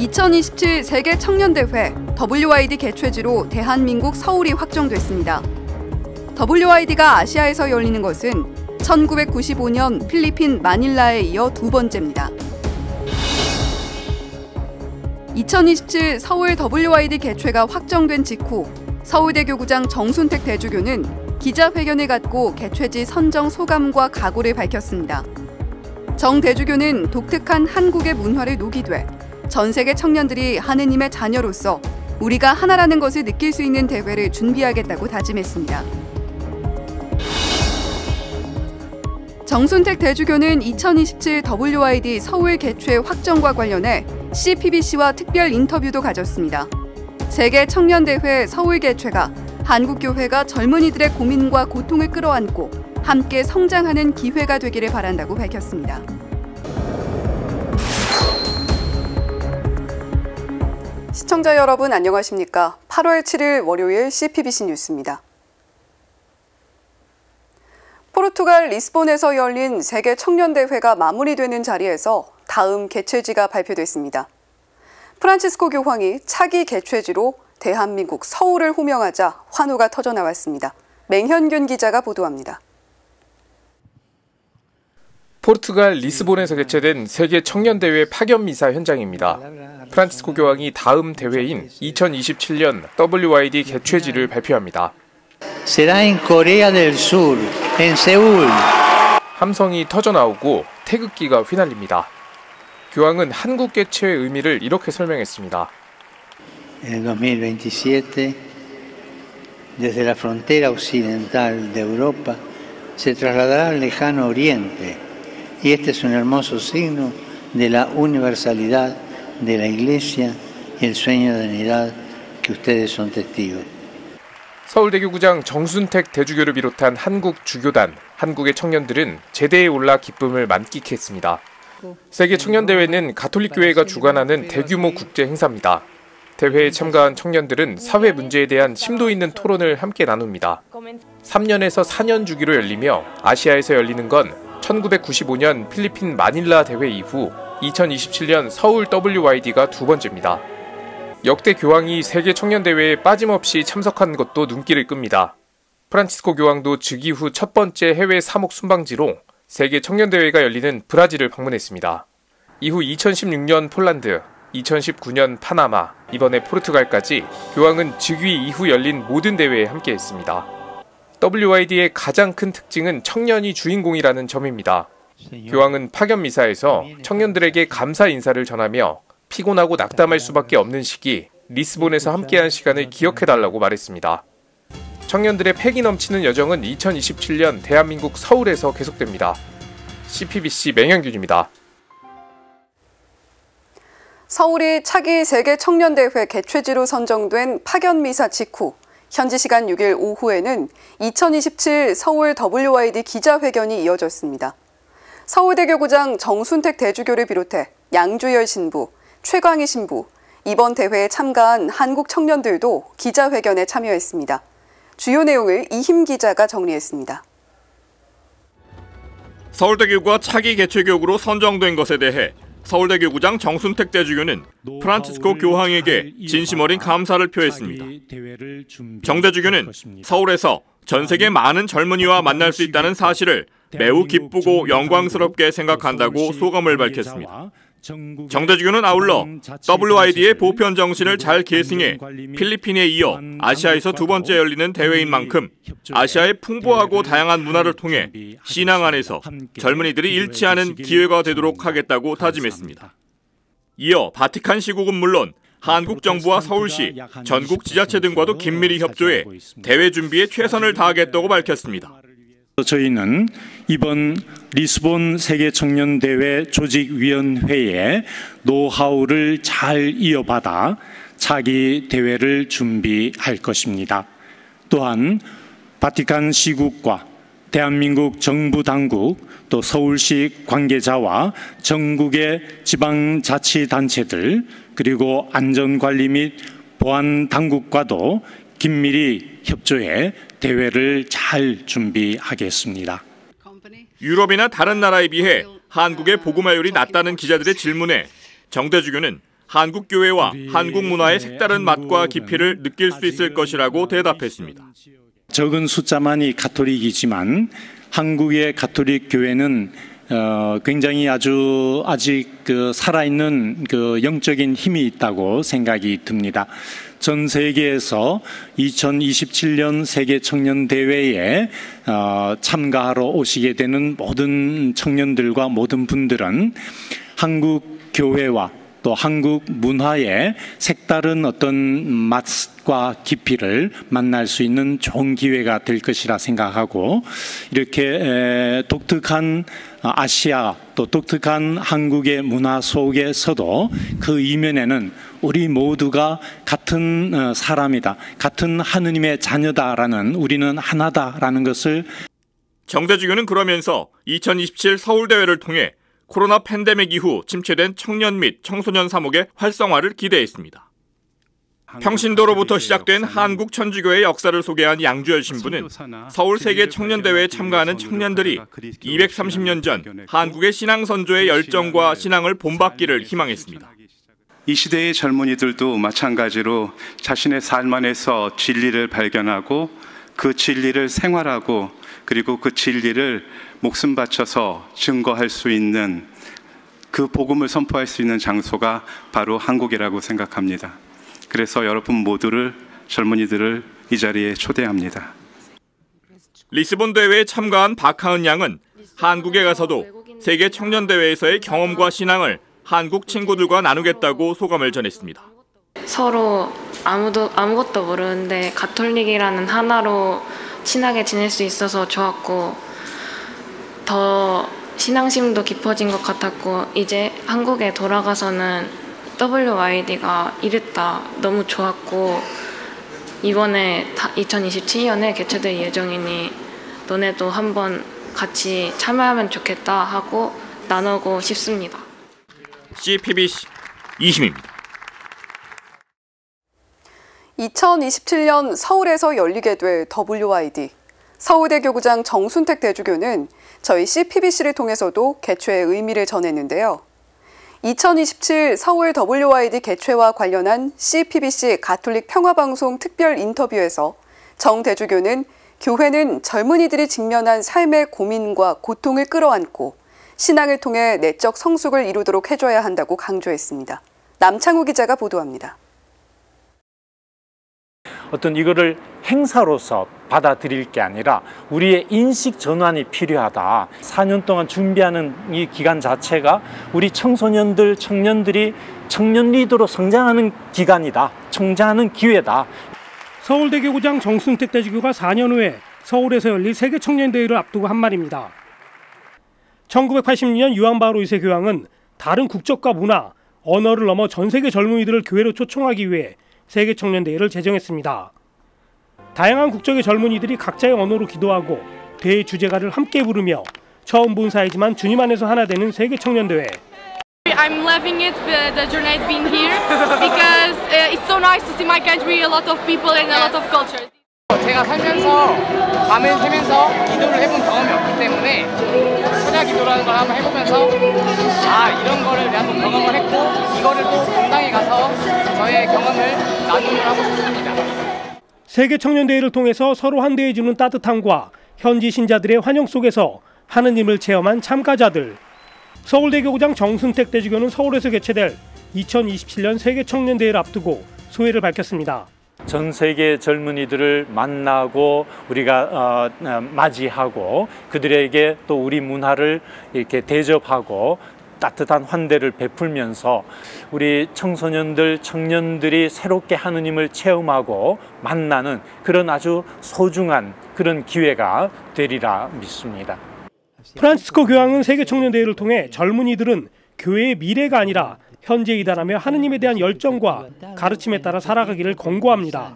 2027 세계 청년대회 WID 개최지로 대한민국 서울이 확정됐습니다. WID가 아시아에서 열리는 것은 1995년 필리핀 마닐라에 이어 두 번째입니다. 2027 서울 WID 개최가 확정된 직후 서울대 교구장 정순택 대주교는 기자회견을 갖고 개최지 선정 소감과 각오를 밝혔습니다. 정 대주교는 독특한 한국의 문화를 녹이되 전 세계 청년들이 하느님의 자녀로서 우리가 하나라는 것을 느낄 수 있는 대회를 준비하겠다고 다짐했습니다. 정순택 대주교는 2027 WID 서울 개최 확정과 관련해 CPBC와 특별 인터뷰도 가졌습니다. 세계 청년대회 서울 개최가 한국교회가 젊은이들의 고민과 고통을 끌어안고 함께 성장하는 기회가 되기를 바란다고 밝혔습니다. 시청자 여러분 안녕하십니까? 8월 7일 월요일 CPBC 뉴스입니다. 포르투갈 리스본에서 열린 세계 청년대회가 마무리되는 자리에서 다음 개최지가 발표됐습니다. 프란치스코 교황이 차기 개최지로 대한민국 서울을 호명하자 환호가 터져나왔습니다. 맹현균 기자가 보도합니다. 포르투갈 리스본에서 개최된 세계 청년대회 파견미사 현장입니다. 프란치스코 교황이 다음 대회인 2027년 WID 개최지를 발표합니다. Será en Corea del Sur, en Seúl. 함성이 터져나오고 태극기가 휘날립니다. 교황은 한국 개최의 의미를 이렇게 설명했습니다. En el 2027, desde la frontera occidental de Europa, se trasladará al lejano oriente, y este es un hermoso signo de la universalidad de la Iglesia y el sueño de unidad que ustedes son testigos. 서울대 교구장 정순택 대주교를 비롯한 한국 주교단, 한국의 청년들은 제대에 올라 기쁨을 만끽했습니다. 세계 청년대회는 가톨릭교회가 주관하는 대규모 국제 행사입니다. 대회에 참가한 청년들은 사회 문제에 대한 심도 있는 토론을 함께 나눕니다. 3년에서 4년 주기로 열리며 아시아에서 열리는 건 1995년 필리핀 마닐라 대회 이후 2027년 서울 WID가 두 번째입니다. 역대 교황이 세계 청년대회에 빠짐없이 참석한 것도 눈길을 끕니다. 프란치스코 교황도 즉위 후 첫 번째 해외 사목 순방지로 세계 청년대회가 열리는 브라질을 방문했습니다. 이후 2016년 폴란드, 2019년 파나마, 이번에 포르투갈까지 교황은 즉위 이후 열린 모든 대회에 함께했습니다. WID의 가장 큰 특징은 청년이 주인공이라는 점입니다. 교황은 파견 미사에서 청년들에게 감사 인사를 전하며 피곤하고 낙담할 수밖에 없는 시기, 리스본에서 함께한 시간을 기억해달라고 말했습니다. 청년들의 패기 넘치는 여정은 2027년 대한민국 서울에서 계속됩니다. CPBC 맹현균입니다. 서울이 차기 세계 청년대회 개최지로 선정된 파견미사 직후 현지 시간 6일 오후에는 2027 서울 WID 기자회견이 이어졌습니다. 서울대 교구장 정순택 대주교를 비롯해 양주열 신부, 최광희 신부, 이번 대회에 참가한 한국 청년들도 기자회견에 참여했습니다. 주요 내용을 이힘 기자가 정리했습니다. 서울대교구가 차기 개최교구로 선정된 것에 대해 서울대교구장 정순택 대주교는 프란치스코 교황에게 진심 어린 감사를 표했습니다. 정 대주교는 서울에서 전 세계 많은 젊은이와 만날 수 있다는 사실을 매우 기쁘고 영광스럽게 생각한다고 소감을 밝혔습니다. 정 대주교는 아울러 WID의 보편 정신을 잘 계승해 필리핀에 이어 아시아에서 두 번째 열리는 대회인 만큼 아시아의 풍부하고 다양한 문화를 통해 신앙 안에서 젊은이들이 잃지 않은 기회가 되도록 하겠다고 다짐했습니다. 이어 바티칸 시국은 물론 한국 정부와 서울시, 전국 지자체 등과도 긴밀히 협조해 대회 준비에 최선을 다하겠다고 밝혔습니다. 저희는 이번 리스본 세계청년대회 조직위원회의 노하우를 잘 이어받아 차기 대회를 준비할 것입니다. 또한 바티칸 시국과 대한민국 정부 당국 또 서울시 관계자와 전국의 지방자치단체들 그리고 안전관리 및 보안 당국과도 긴밀히 협조해 대회를 잘 준비하겠습니다. 유럽이나 다른 나라에 비해 한국의 복음화율이 낮다는 기자들의 질문에 정 대주교는 한국 교회와 한국 문화의 색다른 맛과 깊이를 느낄 수 있을 것이라고 대답했습니다. 적은 숫자만이 가톨릭이지만 한국의 가톨릭 교회는 굉장히 아직 살아있는 영적인 힘이 있다고 생각이 듭니다. 전 세계에서 2027년 세계 청년 대회에 참가하러 오시게 되는 모든 청년들과 모든 분들은 한국 교회와 또 한국 문화의 색다른 어떤 맛과 깊이를 만날 수 있는 좋은 기회가 될 것이라 생각하고, 이렇게 독특한 아시아 또 독특한 한국의 문화 속에서도 그 이면에는 우리 모두가 같은 사람이다, 같은 하느님의 자녀다라는, 우리는 하나다라는 것을. 정대주교는 그러면서 2027 서울대회를 통해 코로나 팬데믹 이후 침체된 청년 및 청소년 사목의 활성화를 기대했습니다. 평신도로부터 시작된 한국 천주교의 역사를 소개한 양주열 신부는 서울 세계 청년대회에 참가하는 청년들이 230년 전 한국의 신앙 선조의 열정과 신앙을 본받기를 희망했습니다. 이 시대의 젊은이들도 마찬가지로 자신의 삶 안에서 진리를 발견하고 그 진리를 생활하고, 그리고 그 진리를 목숨 바쳐서 증거할 수 있는, 그 복음을 선포할 수 있는 장소가 바로 한국이라고 생각합니다. 그래서 여러분 모두를, 젊은이들을 이 자리에 초대합니다. 리스본 대회에 참가한 박하은 양은 한국에 가서도 세계 청년대회에서의 경험과 신앙을 한국 친구들과 나누겠다고 소감을 전했습니다. 서로 아무것도 모르는데 가톨릭이라는 하나로 친하게 지낼 수 있어서 좋았고, 더 신앙심도 깊어진 것 같았고, 이제 한국에 돌아가서는 WYD가 이랬다 너무 좋았고, 이번에 2027년에 개최될 예정이니 너네도 한번 같이 참여하면 좋겠다 하고 나누고 싶습니다. CPBC 이심입니다. 2027년 서울에서 열리게 될 WYD. 서울대 교구장 정순택 대주교는 저희 CPBC를 통해서도 개최의 의미를 전했는데요. 2027 서울 WYD 개최와 관련한 CPBC 가톨릭 평화방송 특별 인터뷰에서 정 대주교는 교회는 젊은이들이 직면한 삶의 고민과 고통을 끌어안고 신앙을 통해 내적 성숙을 이루도록 해줘야 한다고 강조했습니다. 남창우 기자가 보도합니다. 어떤 이거를 행사로서 받아들일 게 아니라 우리의 인식 전환이 필요하다. 4년 동안 준비하는 이 기간 자체가 우리 청소년들, 청년들이 청년 리더로 성장하는 기간이다. 성장하는 기회다. 서울대 교구장 정순택 대주교가 4년 후에 서울에서 열릴 세계 청년대회를 앞두고 한 말입니다. 1986년 요한 바오로 2세 교황은 다른 국적과 문화, 언어를 넘어 전 세계 젊은이들을 교회로 초청하기 위해 세계 청년대회를 제정했습니다. 다양한 국적의 젊은이들이 각자의 언어로 기도하고 대회 주제가를 함께 부르며 처음 본 사이지만 주님 안에서 하나 되는 세계 청년대회. I'm loving it, the journey being here, because it's so nice to see my country, a lot of people and a lot of cultures. 제가 살면서 밤을 새면서 기도를 해본 경험이 없기 때문에 천야 기도라는 걸 한번 해보면서 이런 거를 내가 또 경험을 했고 이거를 또 본당에 가서 저의 경험을 나누는 하고 싶습니다. 세계 청년대회를 통해서 서로 환대해주는 따뜻함과 현지 신자들의 환영 속에서 하느님을 체험한 참가자들. 서울대 교구장 정순택 대주교는 서울에서 개최될 2027년 세계 청년대회를 앞두고 소회를 밝혔습니다. 전 세계 젊은이들을 만나고 우리가 맞이하고 그들에게 또 우리 문화를 이렇게 대접하고 따뜻한 환대를 베풀면서 우리 청소년들, 청년들이 새롭게 하느님을 체험하고 만나는 그런 아주 소중한 그런 기회가 되리라 믿습니다. 프란치스코 교황은 세계 청년대회를 통해 젊은이들은 교회의 미래가 아니라 현재이다라며 하느님에 대한 열정과 가르침에 따라 살아가기를 권고합니다.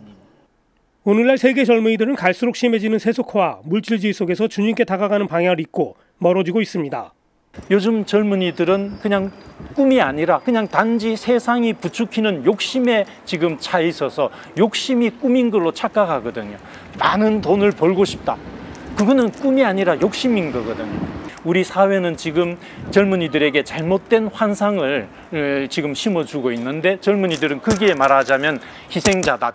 오늘날 세계 젊은이들은 갈수록 심해지는 세속화와 물질주의 속에서 주님께 다가가는 방향을 잊고 멀어지고 있습니다. 요즘 젊은이들은 그냥 꿈이 아니라 그냥 단지 세상이 부추기는 욕심에 지금 차 있어서 욕심이 꿈인 걸로 착각하거든요. 많은 돈을 벌고 싶다. 그거는 꿈이 아니라 욕심인 거거든요. 우리 사회는 지금 젊은이들에게 잘못된 환상을 지금 심어주고 있는데 젊은이들은 거기에 말하자면 희생자다.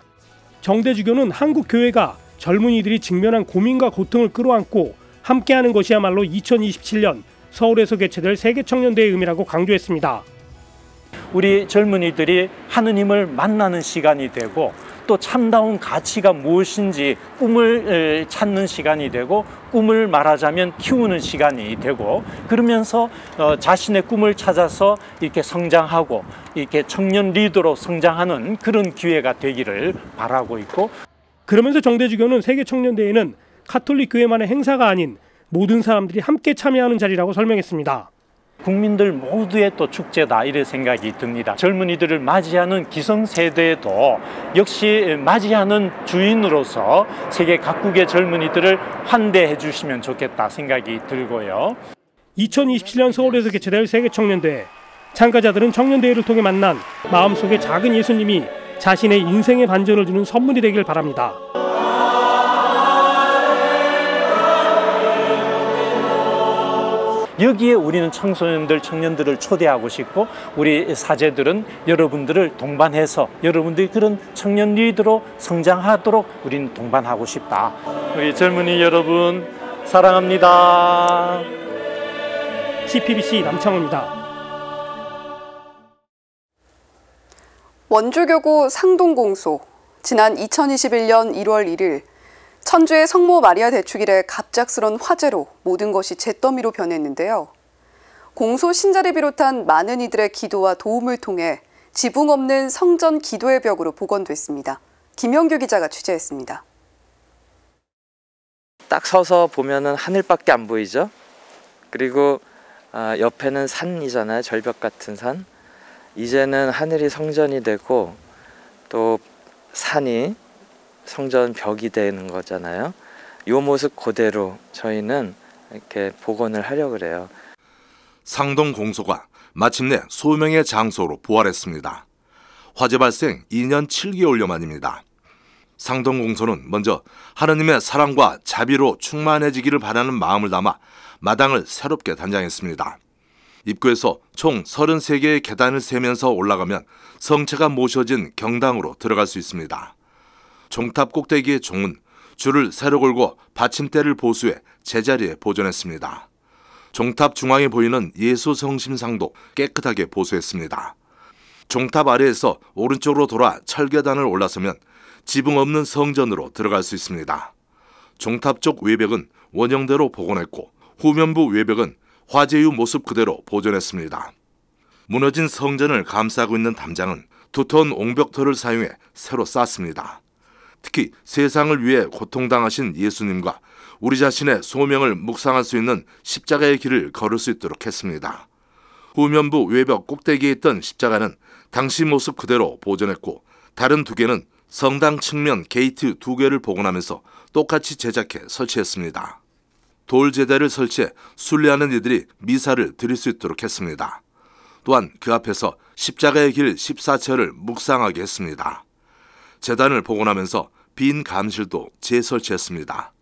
정대주교는 한국 교회가 젊은이들이 직면한 고민과 고통을 끌어안고 함께하는 것이야말로 2027년 서울에서 개최될 세계청년대회의 의미라고 강조했습니다. 우리 젊은이들이 하느님을 만나는 시간이 되고 또 참다운 가치가 무엇인지 꿈을 찾는 시간이 되고 꿈을 말하자면 키우는 시간이 되고 그러면서 자신의 꿈을 찾아서 이렇게 성장하고 이렇게 청년 리더로 성장하는 그런 기회가 되기를 바라고 있고 그러면서 정대주교는 세계청년대회는 가톨릭 교회만의 행사가 아닌 모든 사람들이 함께 참여하는 자리라고 설명했습니다. 국민들 모두의 또 축제다 이런 생각이 듭니다. 젊은이들을 맞이하는 기성세대도 역시 맞이하는 주인으로서 세계 각국의 젊은이들을 환대해 주시면 좋겠다 생각이 들고요. 2027년 서울에서 개최될 세계청년대회. 참가자들은 청년대회를 통해 만난 마음속의 작은 예수님이 자신의 인생의 반전을 주는 선물이 되길 바랍니다. 여기에 우리는 청소년들, 청년들을 초대하고 싶고 우리 사제들은 여러분들을 동반해서 여러분들이 그런 청년 리더로 성장하도록 우리는 동반하고 싶다. 우리 젊은이 여러분 사랑합니다. CPBC 남창호입니다. 원주교구 상동공소. 지난 2021년 1월 1일 천주의 성모 마리아 대축일에 갑작스런 화재로 모든 것이 잿더미로 변했는데요. 공소 신자를 비롯한 많은 이들의 기도와 도움을 통해 지붕 없는 성전 기도의 벽으로 복원됐습니다. 김영규 기자가 취재했습니다. 딱 서서 보면은 하늘밖에 안 보이죠. 그리고 옆에는 산이잖아요. 절벽 같은 산. 이제는 하늘이 성전이 되고 또 산이 성전 벽이 되는 거잖아요. 이 모습 그대로 저희는 이렇게 복원을 하려고 그래요. 상동공소가 마침내 소명의 장소로 부활했습니다. 화재 발생 2년 7개월여 만입니다. 상동공소는 먼저 하느님의 사랑과 자비로 충만해지기를 바라는 마음을 담아 마당을 새롭게 단장했습니다. 입구에서 총 33개의 계단을 세면서 올라가면 성체가 모셔진 경당으로 들어갈 수 있습니다. 종탑 꼭대기의 종은 줄을 새로 걸고 받침대를 보수해 제자리에 보존했습니다. 종탑 중앙에 보이는 예수 성심상도 깨끗하게 보수했습니다. 종탑 아래에서 오른쪽으로 돌아 철계단을 올라서면 지붕 없는 성전으로 들어갈 수 있습니다. 종탑 쪽 외벽은 원형대로 복원했고 후면부 외벽은 화재 이후 모습 그대로 보존했습니다. 무너진 성전을 감싸고 있는 담장은 두터운 옹벽토를 사용해 새로 쌓습니다. 특히 세상을 위해 고통당하신 예수님과 우리 자신의 소명을 묵상할 수 있는 십자가의 길을 걸을 수 있도록 했습니다. 후면부 외벽 꼭대기에 있던 십자가는 당시 모습 그대로 보존했고 다른 두 개는 성당 측면 게이트 2개를 복원하면서 똑같이 제작해 설치했습니다. 돌제대를 설치해 순례하는 이들이 미사를 드릴 수 있도록 했습니다. 또한 그 앞에서 십자가의 길 14철을 묵상하게 했습니다. 제단을 복원하면서 빈 감실도 재설치했습니다.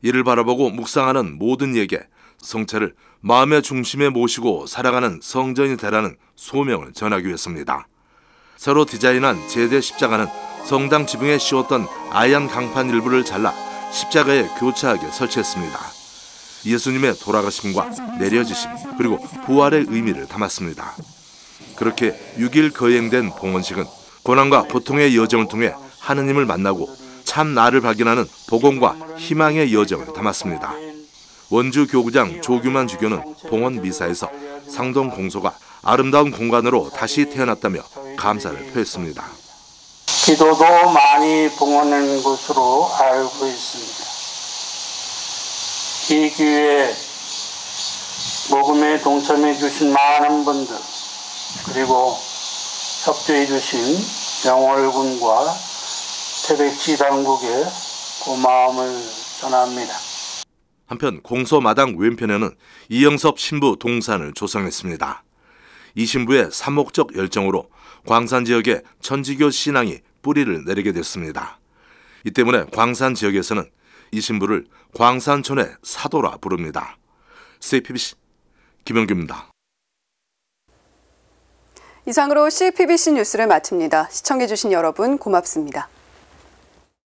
이를 바라보고 묵상하는 모든 이에게 성체를 마음의 중심에 모시고 살아가는 성전이 되라는 소명을 전하기 위해서입니다. 새로 디자인한 제대 십자가는 성당 지붕에 씌웠던 아얀 강판 일부를 잘라 십자가에 교차하게 설치했습니다. 예수님의 돌아가심과 내려지심 그리고 부활의 의미를 담았습니다. 그렇게 6일 거행된 봉헌식은 고난과 고통의 여정을 통해 하느님을 만나고 참 나를 발견하는 복음과 희망의 여정을 담았습니다. 원주 교구장 조규만 주교는 봉헌 미사에서 상동공소가 아름다운 공간으로 다시 태어났다며 감사를 표했습니다. 기도도 많이 봉헌한 것으로 알고 있습니다. 이 기회에 모금에 동참해 주신 많은 분들 그리고 협조해 주신 영월군과 태백시 당국에 고마움을 전합니다. 한편 공소 마당 왼편에는 이영섭 신부 동산을 조성했습니다. 이 신부의 삼목적 열정으로 광산 지역에 천지교 신앙이 뿌리를 내리게 됐습니다. 이 때문에 광산 지역에서는 이 신부를 광산촌의 사도라 부릅니다. CPBC 김영규입니다. 이상으로 CPBC 뉴스를 마칩니다. 시청해주신 여러분 고맙습니다.